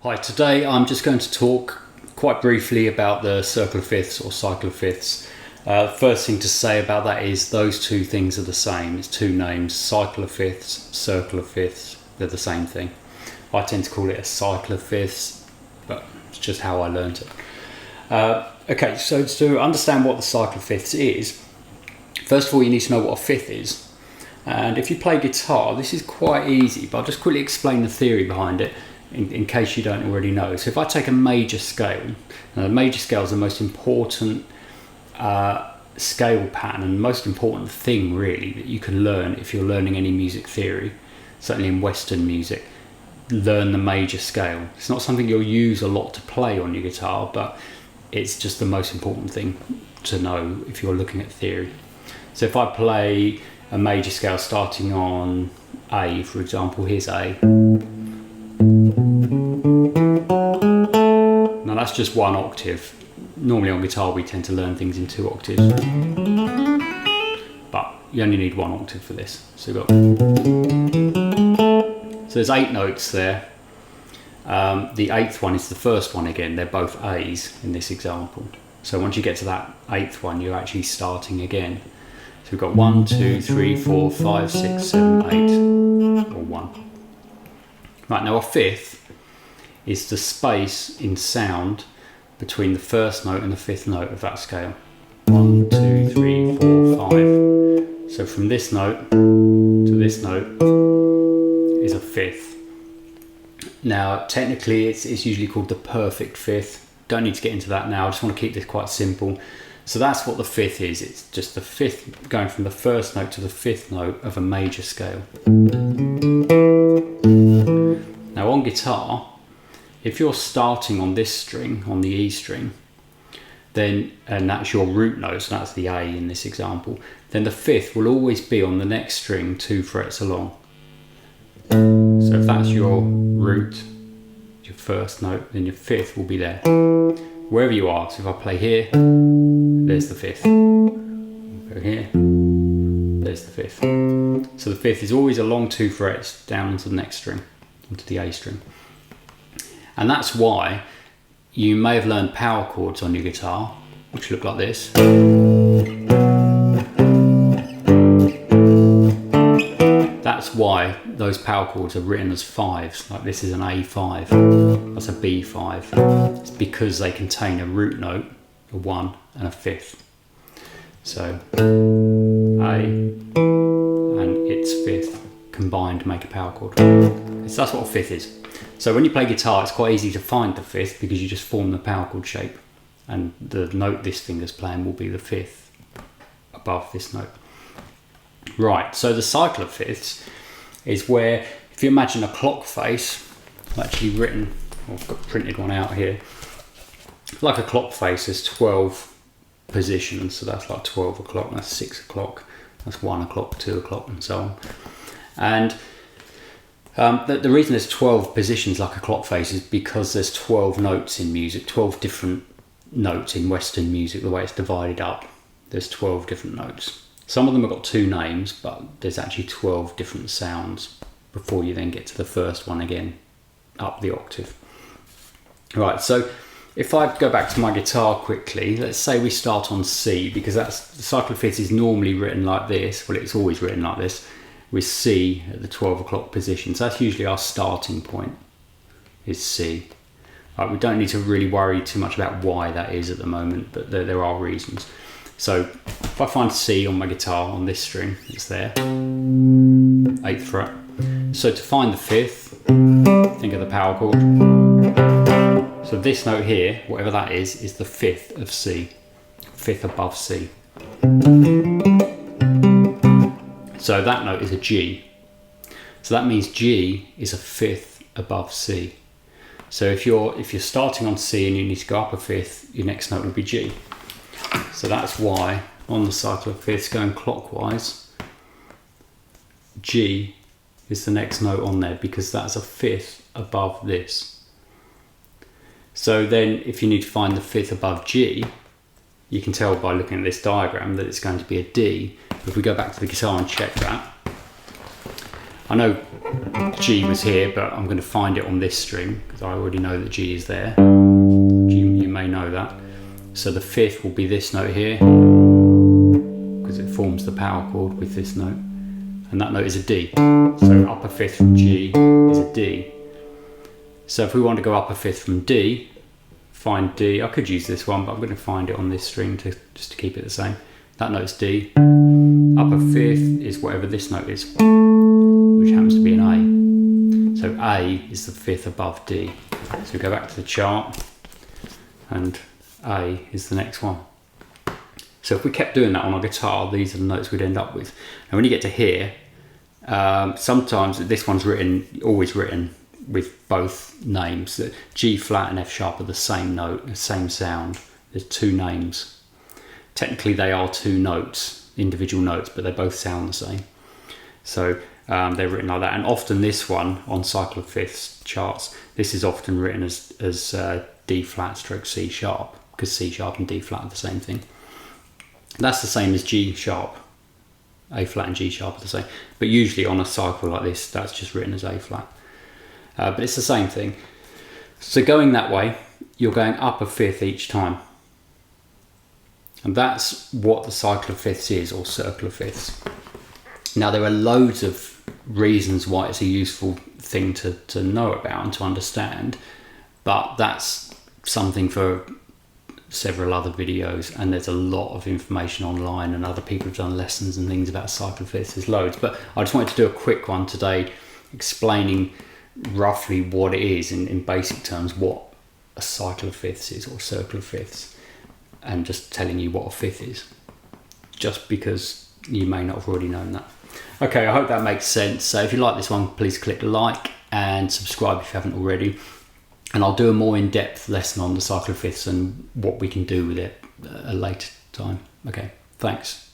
Hi, today I'm just going to talk quite briefly about the circle of fifths or cycle of fifths. First thing to say about that is those two things are the same. It's two names, cycle of fifths, circle of fifths, they're the same thing. I tend to call it a cycle of fifths, but it's just how I learned it. Okay, so to understand what the cycle of fifths is, first of all you need to know what a fifth is. And if you play guitar, this is quite easy, but I'll just quickly explain the theory behind it. In case you don't already know. So if I take a major scale, now the major scale is the most important scale pattern and most important thing really that you can learn if you're learning any music theory, certainly in Western music. Learn the major scale. It's not something you'll use a lot to play on your guitar, but it's just the most important thing to know if you're looking at theory. So if I play a major scale starting on A, for example, here's A. Now that's just one octave. Normally on guitar we tend to learn things in two octaves, but you only need one octave for this. So there's 8 notes there. The 8th one is the first one again. They're both A's in this example. So once you get to that 8th one, you're actually starting again. So we've got 1, 2, 3, 4, 5, 6, 7, 8, or 1. Right, now a fifth is the space in sound between the first note and the 5th note of that scale. 1, 2, 3, 4, 5. So from this note to this note is a fifth. Now technically it's usually called the perfect fifth. Don't need to get into that now, I just want to keep this quite simple. So that's what the fifth is. It's just the fifth going from the first note to the 5th note of a major scale. Now on guitar, if you're starting on this string, on the E string, then, and that's your root note, so that's the A in this example, then the 5th will always be on the next string 2 frets along. So if that's your root, your first note, then your 5th will be there. Wherever you are, so if I play here, there's the 5th. Go here, there's the 5th. So the 5th is always along 2 frets down into the next string, into the A string. And that's why you may have learned power chords on your guitar, which look like this. That's why those power chords are written as 5s, like this is an A5, that's a B5. It's because they contain a root note, a 1 and a 5th. So A and its 5th combined make a power chord. So that's what a fifth is. So when you play guitar, it's quite easy to find the 5th because you just form the power chord shape, and the note this finger's playing will be the 5th above this note. Right, so the cycle of fifths is where, if you imagine a clock face, I've actually written, I've got printed one out here, like a clock face, there's 12 positions, so that's like 12 o'clock, that's 6 o'clock, that's 1 o'clock, 2 o'clock, and so on. And the reason there's 12 positions like a clock face is because there's 12 notes in music, 12 different notes in Western music, the way it's divided up. There's 12 different notes. Some of them have got 2 names, but there's actually 12 different sounds before you then get to the first one again, up the octave. Right, so if I go back to my guitar quickly, let's say we start on C, because that's the cycle of fifths is normally written like this, well it's always written like this, with C at the 12 o'clock position. So that's usually our starting point, is C. Right, we don't need to really worry too much about why that is at the moment, but there are reasons. So if I find C on my guitar on this string, it's there, 8th fret. So to find the 5th, think of the power chord. So this note here, whatever that is the 5th of C, 5th above C. So that note is a G. So that means G is a 5th above C. So if you're starting on C and you need to go up a 5th, your next note would be G. So that's why on the cycle of fifths going clockwise, G is the next note on there because that's a 5th above this. So then if you need to find the 5th above G, you can tell by looking at this diagram that it's going to be a D. If we go back to the guitar and check that, I know G was here, but I'm going to find it on this string because I already know that G is there. You may know that. So the 5th will be this note here because it forms the power chord with this note, and that note is a D. So upper 5th from G is a D. So if we want to go upper 5th from D, find D. I could use this one, but I'm going to find it on this string just to keep it the same. That note's D. Upper 5th is whatever this note is, which happens to be an A. So A is the 5th above D. So we go back to the chart, and A is the next one. So if we kept doing that on our guitar, these are the notes we'd end up with. And when you get to here, sometimes this one's always written with both names. G flat and F sharp are the same note, the same sound. There's 2 names. Technically they are 2 notes, individual notes, but they both sound the same. So they're written like that. And often this one on cycle of fifths charts, this is often written as D flat stroke C sharp, because C sharp and D flat are the same thing. That's the same as G sharp. A flat and G sharp are the same. But usually on a cycle like this, that's just written as A flat. But it's the same thing. So going that way, you're going up a 5th each time. And that's what the cycle of fifths is, or circle of fifths. Now there are loads of reasons why it's a useful thing to know about and to understand, but that's something for several other videos, and there's a lot of information online, and other people have done lessons and things about cycle of fifths. There's loads, but I just wanted to do a quick one today explaining roughly what it is in basic terms, what a cycle of fifths is, or circle of fifths, and just telling you what a fifth is, just because you may not have already known that. Okay, I hope that makes sense. So if you like this one, please click like and subscribe if you haven't already. And I'll do a more in-depth lesson on the cycle of fifths and what we can do with it at a later time. Okay, thanks.